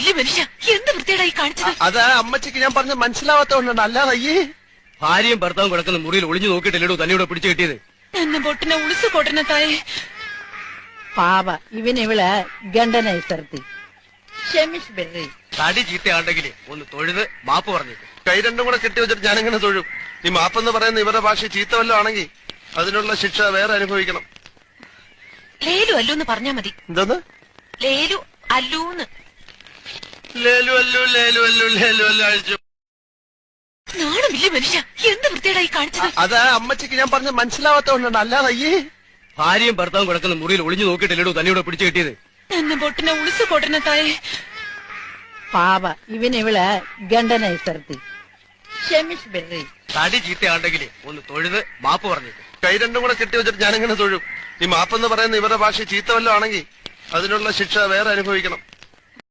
വലിയ മനുഷ്യ എന്ത് വൃത്തിയായി കാണിച്ചത്? അതാ അമ്മച്ചിക്ക് ഞാൻ പറഞ്ഞ മനസ്സിലാവാത്തോണ്ടാണ്. അല്ലാതെ അയ്യേ ഭാര്യയും ഭർത്താവും കിടക്കുന്ന മുറിയിൽ ഒളിഞ്ഞു നോക്കിയിട്ടില്ലടോ തന്നെയോടെ പിടിച്ചു കിട്ടിയത്. എന്നെ പൊട്ടിനെ ഉളിച്ചു കൊട്ടനെ തായെ. പാവ ഇവനിവള് ഗണ്ടനായി സർത്തി ക്ഷമിച്ച് ബെറി. തടി ചീത്തയാണ്ടെങ്കിൽ ഒന്ന് തൊഴുത് മാപ്പ് പറഞ്ഞേക്കും. കൈ രണ്ടും കൂടെ കെട്ടി വെച്ചിട്ട് ഞാനിങ്ങനെ തൊഴും. ഈ മാപ്പെന്ന് പറയുന്ന ഇവരുടെ ഭാഷ ചീത്ത വല്ലതും ആണെങ്കിൽ അതിനുള്ള ശിക്ഷ വേറെ അനുഭവിക്കണം. ലേലു അല്ലൂന്ന് പറഞ്ഞാ മതി. എന്തോന്ന്? ലേലു അല്ലൂന്ന്. ലേലു അല്ലു ലേലു അല്ലു ലേലു അല്ലു അഴിച്ചു. നാളെ വലിയ മനുഷ്യ എന്ത് വൃത്തിയായി കാണിച്ചത്? അതാ അമ്മച്ചിക്ക് ഞാൻ പറഞ്ഞ മനസ്സിലാവാത്തോണ്ടാണ്. അല്ലാതെ അയ്യേ ഭാര്യയും ഭർത്താവും കിടക്കുന്ന മുറിയിൽ ഒളിഞ്ഞു നോക്കിയിട്ടില്ലടോ തന്നെയോടെ പിടിച്ചു കിട്ടിയത്. എന്നെ പൊട്ടിനെ ഉളിച്ചു കൊട്ടനെ തായെ. പാവ ഇവനിവള് ഗണ്ടനായി സർത്തി ക്ഷമിച്ച് ബെറി. തടി ചീത്തയാണ്ടെങ്കിൽ ഒന്ന് തൊഴുത് മാപ്പ് പറഞ്ഞേക്കും. കൈ രണ്ടും കൂടെ കെട്ടി വെച്ചിട്ട് ഞാനിങ്ങനെ തൊഴും. ഈ മാപ്പെന്ന് പറയുന്ന ഇവരുടെ ഭാഷ ചീത്ത വല്ലതും ആണെങ്കിൽ അതിനുള്ള ശിക്ഷ വേറെ അനുഭവിക്കണം.